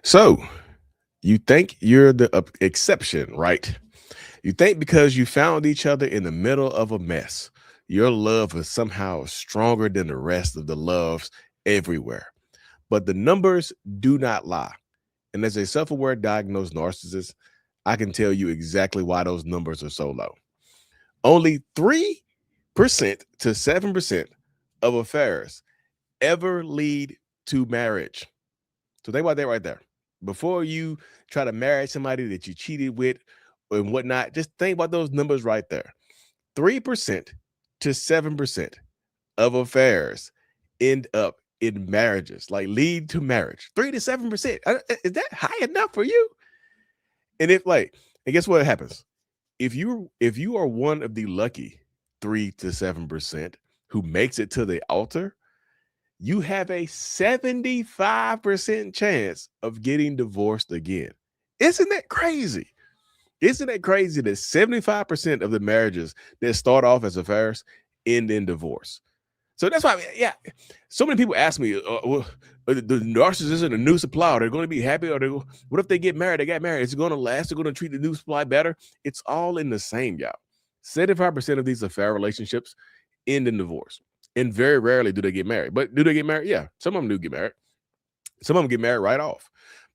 So you think you're the exception, right? You think because you found each other in the middle of a mess, your love is somehow stronger than the rest of the loves everywhere. But the numbers do not lie. And as a self aware diagnosed narcissist, I can tell you exactly why those numbers are so low. Only 3% to 7% of affairs ever lead to marriage. So think about that right there. Before you try to marry somebody that you cheated with and whatnot, just think about those numbers right there. 3% to 7% of affairs end up in marriages, like lead to marriage. 3 to 7%. Is that high enough for you? And if like, and guess what happens? If you are one of the lucky 3 to 7% who makes it to the altar, you have a 75% chance of getting divorced again. Isn't that crazy? Isn't it crazy that 75% of the marriages that start off as affairs end in divorce? So that's why, yeah. So many people ask me, well, the narcissist and the new supply, are they going to be happy? Or what if they get married? They got married. Is it going to last? They're going to treat the new supply better? It's all in the same, y'all. 75% of these affair relationships end in divorce. And very rarely do they get married. But do they get married? Yeah, some of them do get married. Some of them get married right off.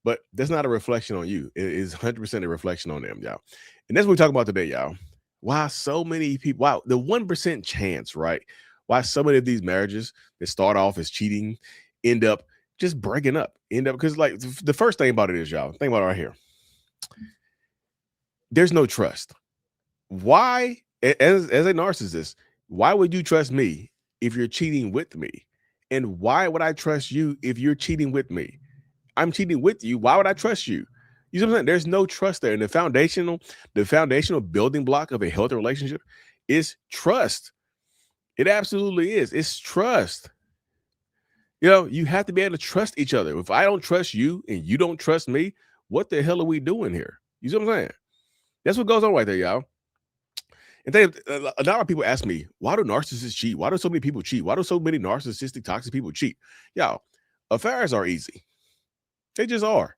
But that's not a reflection on you. It is 100% a reflection on them, y'all. And that's what we're talking about today, y'all. Why so many people, wow, the 1% chance, right? Why so many of these marriages that start off as cheating end up just breaking up. End up, because like the first thing about it is, y'all, think about it right here. There's no trust. Why, as a narcissist, why would you trust me if you're cheating with me? And why would I trust you if you're cheating with me? I'm cheating with you. Why would I trust you? You know what I'm saying? There's no trust there. And the foundational building block of a healthy relationship is trust. It absolutely is. It's trust. You have to be able to trust each other. If I don't trust you and you don't trust me, what the hell are we doing here? You see what I'm saying? That's what goes on right there, y'all. And a lot of people ask me, why do narcissists cheat? Why do so many people cheat? Why do so many narcissistic, toxic people cheat? Y'all, affairs are easy. They just are.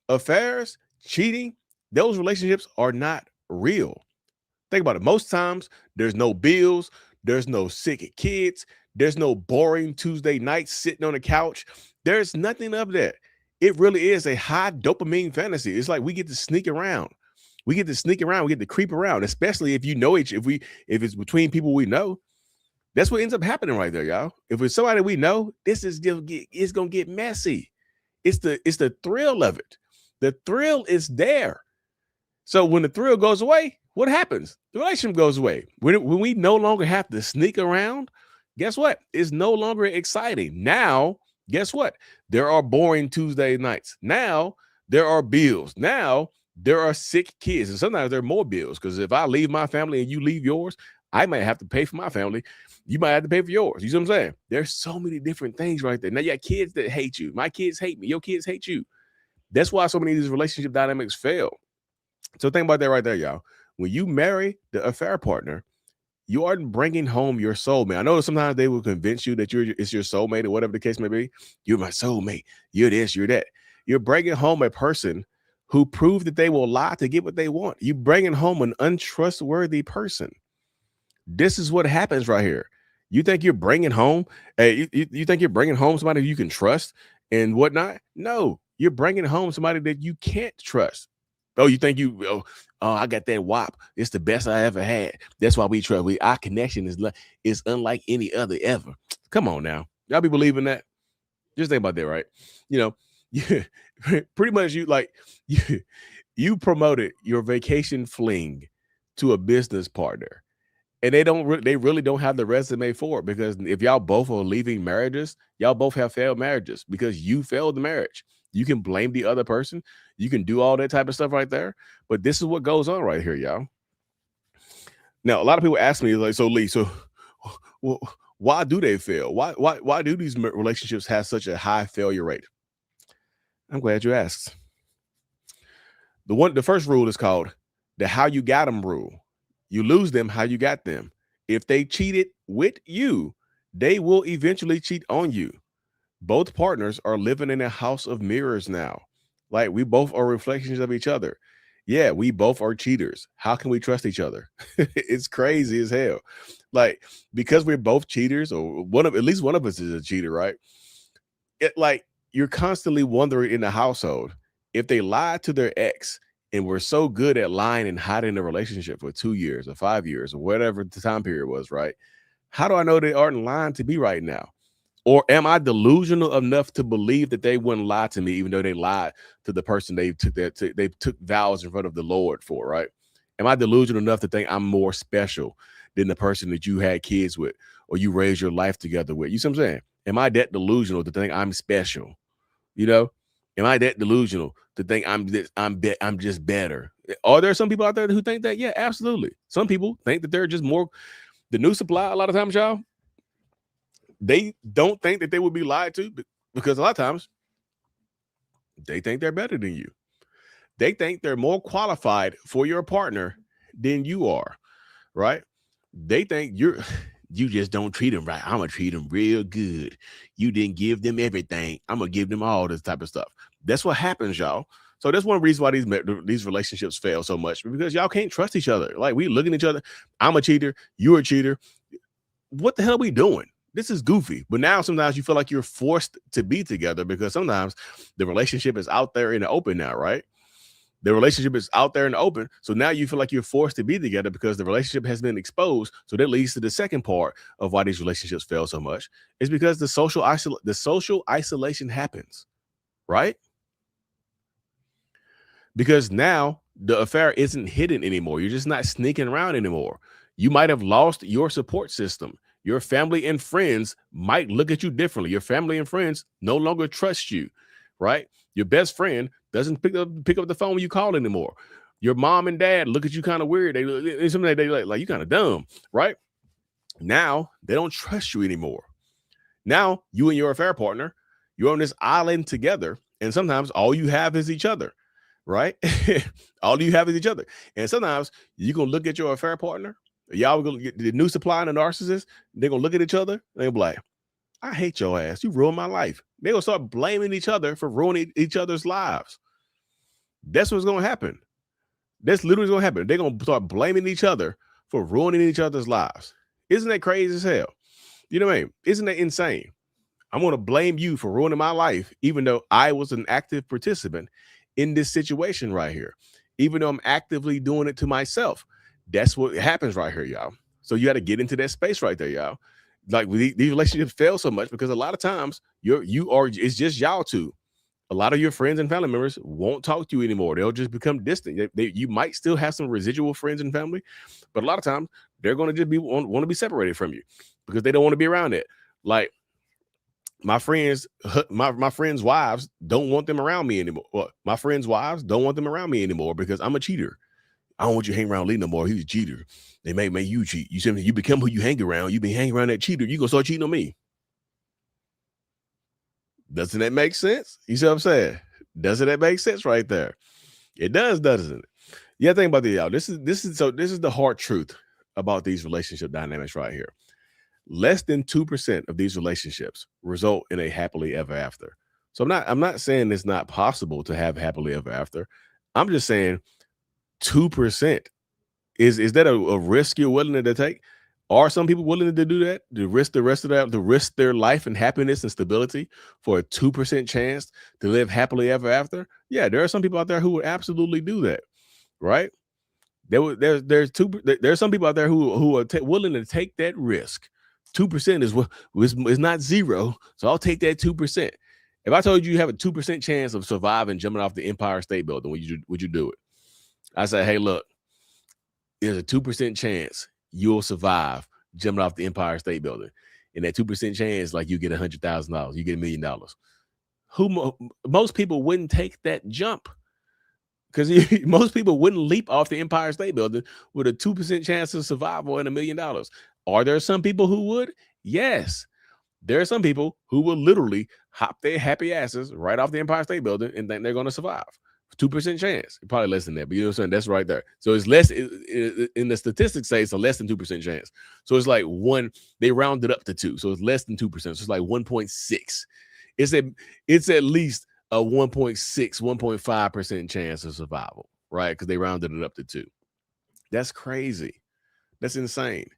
Affairs, cheating, those relationships are not real. Think about it. Most times, there's no bills, there's no sick kids, there's no boring Tuesday nights sitting on the couch. There's nothing of that. It really is a high dopamine fantasy. It's like we get to sneak around. We get to sneak around. We get to creep around, especially if you know each. If it's between people we know, that's what ends up happening right there, y'all. If it's somebody we know, it's gonna get messy. It's the thrill of it. The thrill is there. So when the thrill goes away, what happens? The relationship goes away. When we no longer have to sneak around, guess what? It's no longer exciting. Now, guess what? There are boring Tuesday nights. Now, there are bills. Now, there are sick kids. And sometimes there are more bills because if I leave my family and you leave yours, I might have to pay for my family. You might have to pay for yours. You see what I'm saying? There's so many different things right there. Now, you got kids that hate you. My kids hate me. Your kids hate you. That's why so many of these relationship dynamics fail. So think about that right there, y'all. When you marry the affair partner, you aren't bringing home your soulmate. I know sometimes they will convince you that it's your soulmate or whatever the case may be. You're my soulmate. You're this, you're that. You're bringing home a person who proved that they will lie to get what they want. You're bringing home an untrustworthy person. This is what happens right here. You think you're bringing home, you think you're bringing home somebody you can trust and whatnot? No, you're bringing home somebody that you can't trust. Oh, you think I got that WAP. It's the best I ever had. That's why we trust. Our connection is unlike any other ever. Come on now. Y'all be believing that? Just think about that, right? You know, you, pretty much you, you promoted your vacation fling to a business partner. And they really don't have the resume for it because if y'all both are leaving marriages, y'all both have failed marriages because you failed the marriage. You can blame the other person. You can do all that type of stuff right there. But this is what goes on right here, y'all. Now, a lot of people ask me, like, so Lee, so well, why do they fail? Why do these relationships have such a high failure rate? I'm glad you asked. The first rule is called the how you got them rule. You lose them how you got them. If they cheated with you, they will eventually cheat on you. Both partners are living in a house of mirrors now. Like, we both are reflections of each other. Yeah, we both are cheaters. How can we trust each other? It's crazy as hell. Like, because we're both cheaters, or at least one of us is a cheater, right? Like, you're constantly wondering in the household if they lied to their ex and were so good at lying and hiding the relationship for 2 years or 5 years or whatever the time period was, right? How do I know they aren't lying to me right now? Or am I delusional enough to believe that they wouldn't lie to me, even though they lied to the person they took vows in front of the Lord for, right? Am I delusional enough to think I'm more special than the person that you had kids with or you raised your life together with? You see what I'm saying? Am I that delusional to think I'm special? You know, am I that delusional to think I'm just better? Are there some people out there who think that? Yeah, absolutely. Some people think that they're just more the new supply. A lot of times, y'all, they don't think that they would be lied to because a lot of times they think they're better than you. They think they're more qualified for your partner than you are, right? They think you just don't treat them right. I'm gonna treat them real good. You didn't give them everything. I'm gonna give them all this type of stuff. That's what happens, y'all. So that's one reason why these relationships fail so much, because y'all can't trust each other. Like, we looking at each other. I'm a cheater. You're a cheater. What the hell are we doing? This is goofy. But now sometimes you feel like you're forced to be together because sometimes the relationship is out there in the open now, right? The relationship is out there in the open. So now you feel like you're forced to be together because the relationship has been exposed. So that leads to the second part of why these relationships fail so much, is because the social isolation happens, right? Because now the affair isn't hidden anymore. You're just not sneaking around anymore. You might have lost your support system. Your family and friends might look at you differently. Your family and friends no longer trust you, right? Your best friend doesn't pick up the phone when you call anymore. Your mom and dad look at you kind of weird. They like you kind of dumb, right? Now they don't trust you anymore. Now you and your affair partner, you're on this island together, and sometimes all you have is each other, right? All you have is each other. And sometimes you're gonna look at your affair partner, y'all gonna get the new supply and the narcissist, they're gonna look at each other and they'll be like, I hate your ass. You ruined my life. They're gonna start blaming each other for ruining each other's lives. That's what's gonna happen. That's literally gonna happen. They're gonna start blaming each other for ruining each other's lives. Isn't that crazy as hell? You know what I mean? Isn't that insane? I'm going to blame you for ruining my life, even though I was an active participant in this situation right here, even though I'm actively doing it to myself. That's what happens right here, y'all. So you got to get into that space right there, y'all. Like, these relationships fail so much because a lot of times it's just y'all two. A lot of your friends and family members won't talk to you anymore. They'll just become distant. You might still have some residual friends and family, but a lot of times they're going to just want to be separated from you because they don't want to be around it. Like, my friends, my friends' wives don't want them around me anymore. Well, my friends' wives don't want them around me anymore because I'm a cheater. I don't want you to hang around Lee no more. He's a cheater. They may make you cheat. You see, you become who you hang around. You been hanging around that cheater. You gonna start cheating on me. Doesn't that make sense? You see what I'm saying? Doesn't that make sense right there? It does, doesn't it? Yeah, think about y'all. This is the hard truth about these relationship dynamics right here. Less than 2% of these relationships result in a happily ever after. So I'm not saying it's not possible to have happily ever after. I'm just saying 2%. Is that a risk you're willing to take? Are some people willing to do that? To risk the rest of that, to risk their life and happiness and stability for a 2% chance to live happily ever after? Yeah, there are some people out there who would absolutely do that, right? There's some people out there who are willing to take that risk. 2% is not zero, so I'll take that 2%. If I told you have a 2% chance of surviving jumping off the Empire State Building, would you do it? I say, hey, look, there's a 2% chance you'll survive jumping off the Empire State Building, and that 2% chance, like, you get $100,000, you get $1 million. Most people wouldn't take that jump. Because most people wouldn't leap off the Empire State Building with a 2% chance of survival and $1 million. Are there some people who would? Yes. There are some people who will literally hop their happy asses right off the Empire State Building and think they're going to survive. 2% chance. Probably less than that, but you know what I'm saying? That's right there. So it's less, in the statistics say it's a less than 2% chance. So it's like they rounded up to 2. So it's less than 2%. So it's like 1.6. It's at least a 1.6, 1.5% chance of survival, right? Because they rounded it up to 2. That's crazy. That's insane.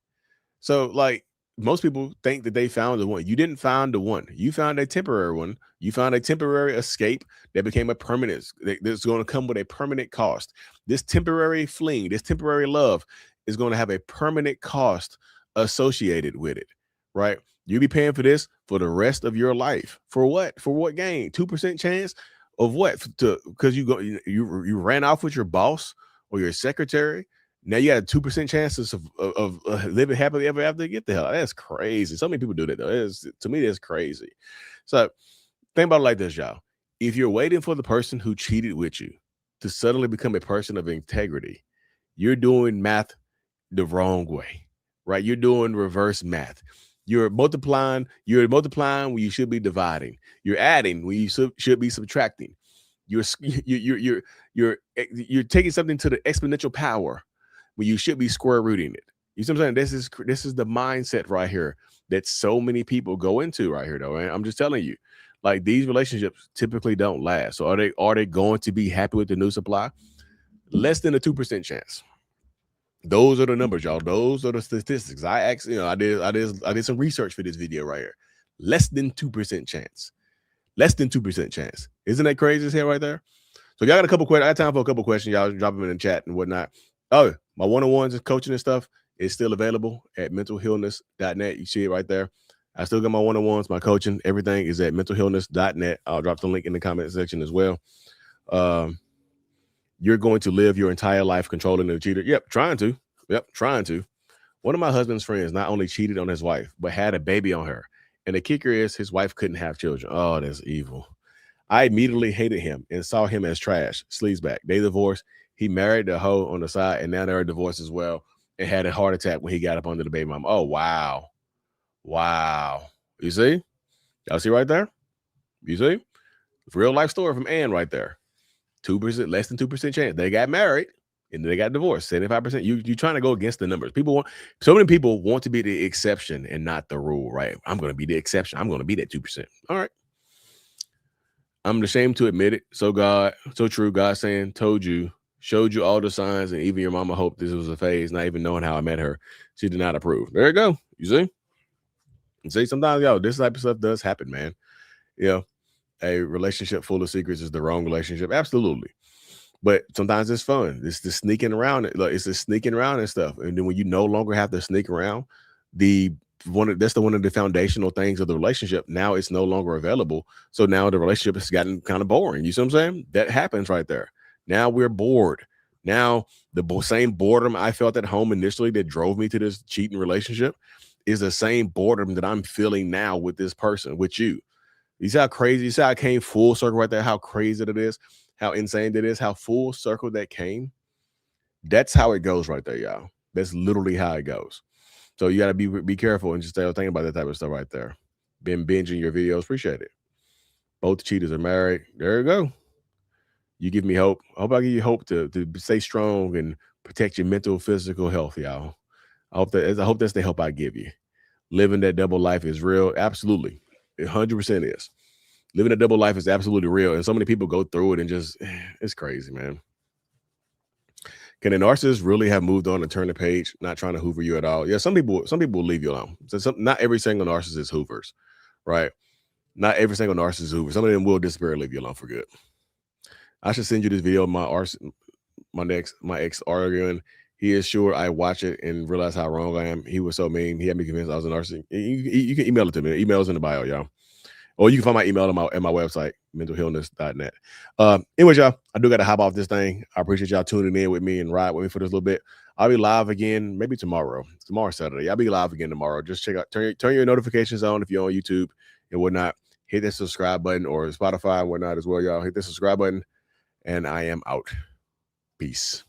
So, like, most people think that they found the one. You didn't find the one. You found a temporary one. You found a temporary escape that became a permanent. That's going to come with a permanent cost. This temporary fling, this temporary love is going to have a permanent cost associated with it, right? You'll be paying for this for the rest of your life. For what? For what gain? 2% chance of what? To because you ran off with your boss or your secretary. Now you got a 2% chances of living happily ever after. Get the hell out. That's crazy. So many people do that though. To me, that's crazy. So think about it like this, y'all. If you're waiting for the person who cheated with you to suddenly become a person of integrity, you're doing math the wrong way, right? You're doing reverse math. You're multiplying when you should be dividing. You're adding when you should be subtracting. You're you're taking something to the exponential power when you should be square rooting it. You see what I'm saying? This is the mindset right here that so many people go into right here, though. And I'm just telling you, like, these relationships typically don't last. So are they going to be happy with the new supply? Less than a 2% chance. Those are the numbers, y'all. Those are the statistics. I did some research for this video right here. Less than 2% chance. Less than 2% chance. Isn't that crazy as hell right there? So y'all got a couple questions. I got time for a couple questions. Y'all drop them in the chat and whatnot. Oh, my one-on-ones and coaching and stuff is still available at mentalhealness.net. You see it right there. I still got my one-on-ones, my coaching, everything is at mentalhealness.net. I'll drop the link in the comment section as well. You're going to live your entire life controlling the cheater. Yep, trying to. One of my husband's friends not only cheated on his wife, but had a baby on her. And the kicker is his wife couldn't have children. Oh, that's evil. I immediately hated him and saw him as trash. Sleazebag. They divorced. He married the hoe on the side, and now they're divorced as well. And had a heart attack when he got up under the baby mom. Oh, wow. Wow. You see? Y'all see right there? You see? Real life story from Ann right there. 2%, less than 2% chance. They got married and they got divorced. 75%. You're trying to go against the numbers. So many people want to be the exception and not the rule, right? I'm going to be the exception. I'm going to be that 2%. All right. I'm ashamed to admit it. So true. God saying, told you, showed you all the signs, and even your mama hoped this was a phase, not even knowing how I met her. She did not approve. There you go. You see? You see, sometimes, this type of stuff does happen, man. A relationship full of secrets is the wrong relationship. Absolutely. But sometimes it's fun. It's the sneaking around. It's the sneaking around and stuff. And then when you no longer have to sneak around, that's one of the foundational things of the relationship. Now it's no longer available. So now the relationship has gotten kind of boring. You see what I'm saying? That happens right there. Now we're bored. Now the same boredom I felt at home initially that drove me to this cheating relationship is the same boredom that I'm feeling now with this person, with you. You see how crazy? You see how I came full circle right there? How crazy it is? How insane it is? How full circle that came? That's how it goes right there, y'all. That's literally how it goes. So you got to be careful and just stay thinking about that type of stuff right there. Been binging your videos. Appreciate it. Both cheaters are married. There you go. You give me hope. I hope I give you hope to stay strong and protect your mental, physical health, y'all. I hope that's the help I give you. Living that double life is real. Absolutely. 100% is. Living a double life is absolutely real. And so many people go through it and just, it's crazy, man. Can a narcissist really have moved on and turned the page, not trying to hoover you at all? Yeah, some people will leave you alone. So not every single narcissist hoovers, right? Not every single narcissist hoovers. Some of them will disappear and leave you alone for good. I should send you this video of my ex arguing. He is sure I watch it and realize how wrong I am. He was so mean. He had me convinced I was a narcissist. You can email it to me. Email's in the bio, y'all. Or you can find my email at my website, mentalhealness.net. Anyways, y'all, I do got to hop off this thing. I appreciate y'all tuning in with me and ride with me for this little bit. I'll be live again maybe tomorrow. Tomorrow's Saturday. I'll be live again tomorrow. Just check out, turn your notifications on if you're on YouTube and whatnot. Hit that subscribe button or Spotify and whatnot as well, y'all. Hit the subscribe button, and I am out. Peace.